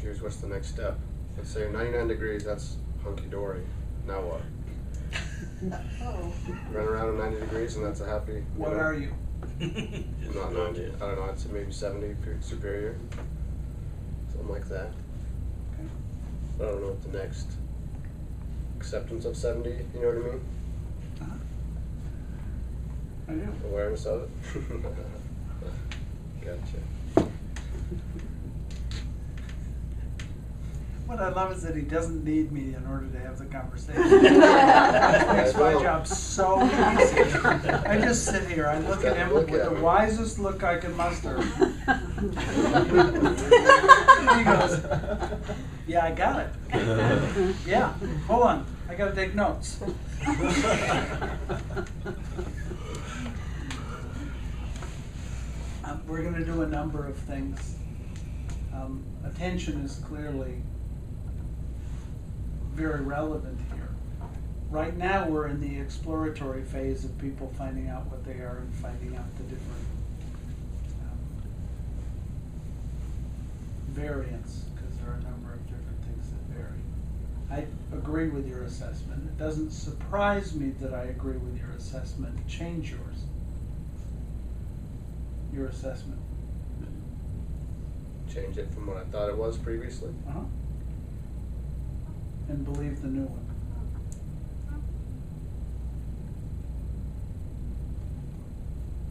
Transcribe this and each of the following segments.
confused. What's the next step? Let's say 99 degrees, that's hunky-dory. Now what? Oh. Run around at 90 degrees and that's a happy... What are you? Not 90. I don't know, I'd say maybe 70 superior. Something like that. Okay. But I don't know what the next acceptance of 70, you know what I mean? Uh-huh. I do. Awareness of it? Gotcha. What I love is that he doesn't need me in order to have the conversation. That makes my job so easy. I just sit here, I look at him with the wisest look I can muster. He goes, yeah, I got it. Yeah, hold on, I gotta take notes. We're gonna do a number of things. Attention is clearly very relevant here. Right now, we're in the exploratory phase of people finding out what they are and finding out the different variants, because there are a number of different things that vary. I agree with your assessment. It doesn't surprise me that I agree with your assessment. Change yours. Your assessment. Change it from what I thought it was previously. Uh-huh. And believe the new one.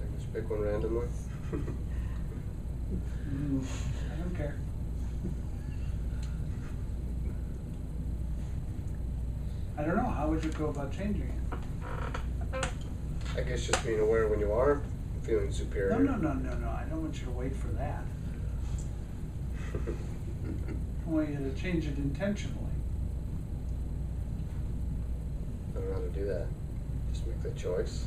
I can just pick one randomly. I don't care. I don't know, how would you go about changing it? I guess just being aware when you are feeling superior. No, I don't want you to wait for that. I want you to change it intentionally. I don't know how to do that. Just make the choice.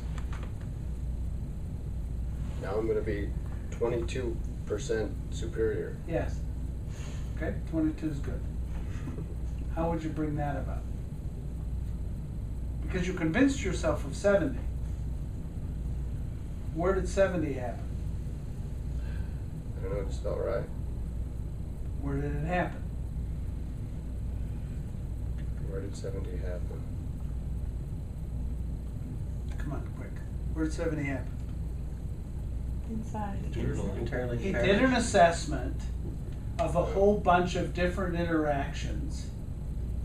Now I'm going to be 22% superior. Yes. Okay, 22 is good. How would you bring that about? Because you convinced yourself of 70. Where did 70 happen? I don't know, it just felt right. Where did it happen? Where did 70 happen? Come on, quick. Where did 70 happen? Inside. Entirely He fair. did an assessment of a whole bunch of different interactions.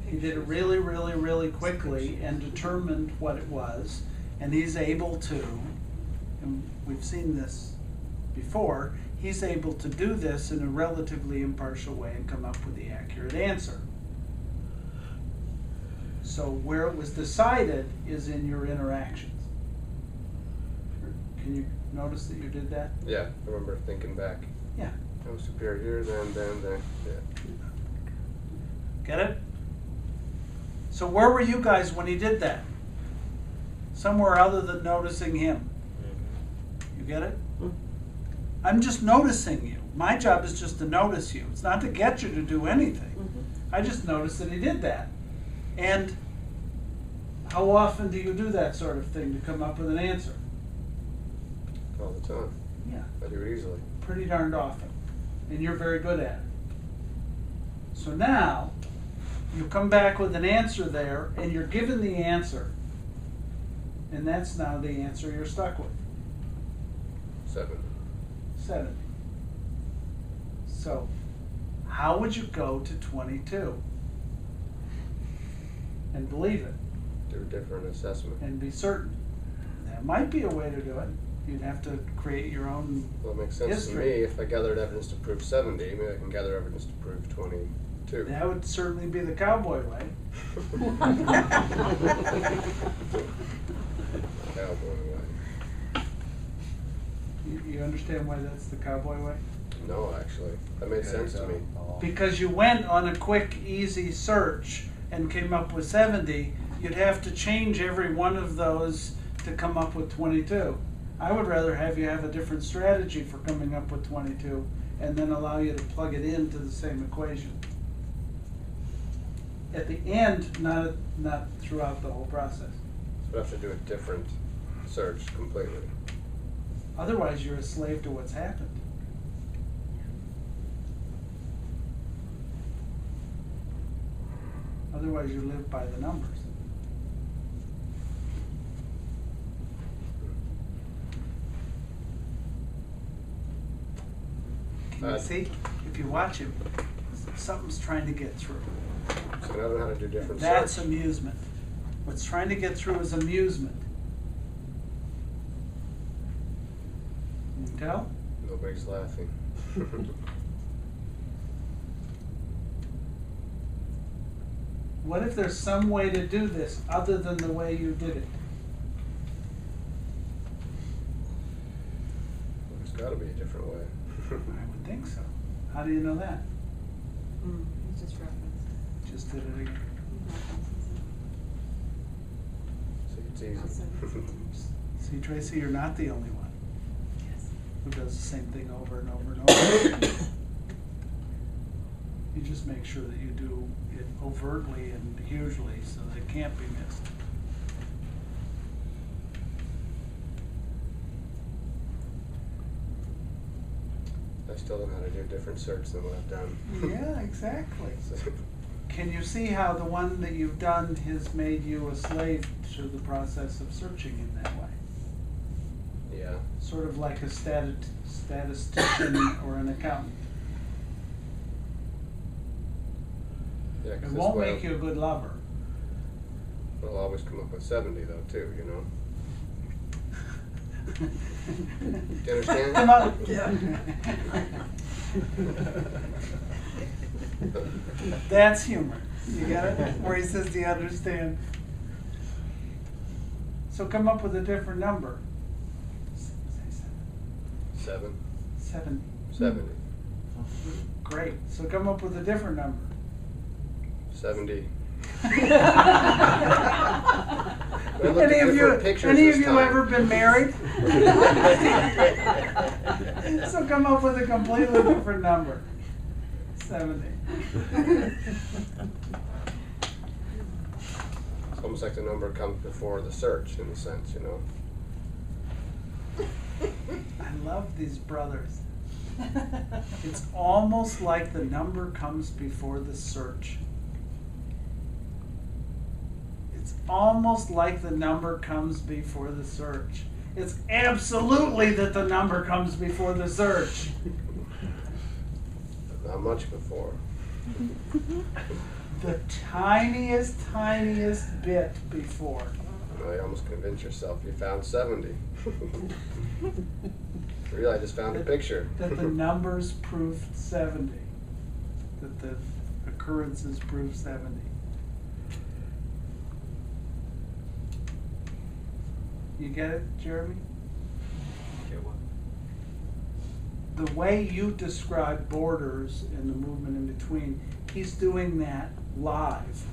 He did it really, really, really quickly and determined what it was. And he's able to, and we've seen this before, he's able to do this in a relatively impartial way and come up with the accurate answer. So where it was decided is in your interactions. Can you notice that you did that? Yeah, I remember thinking back. Yeah. I was superior then. Yeah. Get it? So where were you guys when he did that? Somewhere other than noticing him. You get it? I'm just noticing you. My job is just to notice you. It's not to get you to do anything. I just noticed that he did that. And how often do you do that sort of thing to come up with an answer? All the time. Yeah, I do it easily. pretty darned often. And you're very good at it. So now, you come back with an answer there, and you're given the answer. And that's now the answer you're stuck with. 7. 70. So, how would you go to 22? And believe it, Do a different assessment. and be certain. There might be a way to do it. You'd have to create your own. Well, it makes sense History. to me. If I gathered evidence to prove 70, maybe I can gather evidence to prove 22. That would certainly be the cowboy way. Cowboy way. You understand why that's the cowboy way? No, actually. That made sense to me. Because you went on a quick, easy search and came up with 70, you'd have to change every one of those to come up with 22. I would rather have you have a different strategy for coming up with 22 and then allow you to plug it into the same equation. At the end, not throughout the whole process. So I have to do a different search completely. Otherwise, you're a slave to what's happened. Otherwise you live by the numbers. Can you see? If you watch him, something's trying to get through. So now I know how to do different That's search. amusement. What's trying to get through is amusement. Can you tell? Nobody's laughing. What if there's some way to do this other than the way you did it? There's gotta be a different way. I would think so. How do you know that? It's just reference. Just did it again. See, it's easy. See, Tracy, you're not the only one Yes. who does the same thing over and over and over. You just make sure that you do it overtly and hugely so that it can't be missed. I still don't know how to do a different search than what I've done. Yeah, exactly. So, Can you see how the one that you've done has made you a slave to the process of searching in that way? yeah. Sort of like a statistician or an accountant. Yeah, 'cause It this won't way make you a good lover. I'll always come up with 70 though too, you know? Do you understand? Come on. That's humor. You get it? Where he says, do you understand? So come up with a different number. Say 7. 7. 70. Great. So come up with a different number. 70. Any of you, ever been married? So come up with a completely different number. 70. It's almost like the number comes before the search in a sense, you know? I love these brothers. It's almost like the number comes before the search. It's almost like the number comes before the search. It's absolutely that the number comes before the search. Not much before. The tiniest bit before. You know, you almost convince yourself you found 70. Really, I just found a picture. That the numbers prove 70. That the occurrences prove 70. You get it, Jeremy? Get what? The way you describe borders and the movement in between, he's doing that live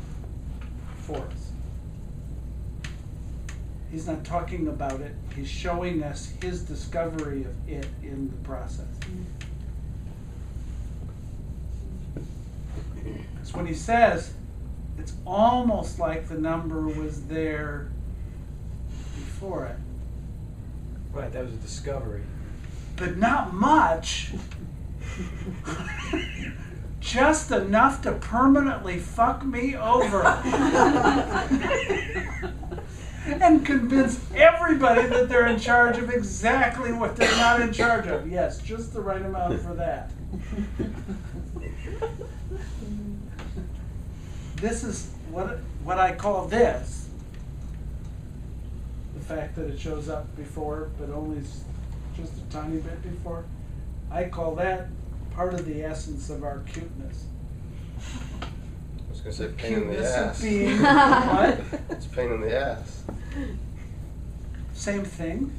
for us. He's not talking about it, he's showing us his discovery of it in the process. Because when he says, it's almost like the number was there before it, Right, that was a discovery. but not much. Just enough to permanently fuck me over. And convince everybody that they're in charge of exactly what they're not in charge of. Yes, just the right amount for that. This is what I call this. The fact that it shows up before, but only just a tiny bit before. I call that part of the essence of our cuteness. I was going to say pain in the Cuteness of ass. being what? It's pain in the ass. Same thing.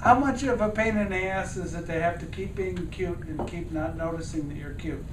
How much of a pain in the ass is it to have to keep being cute and keep not noticing that you're cute?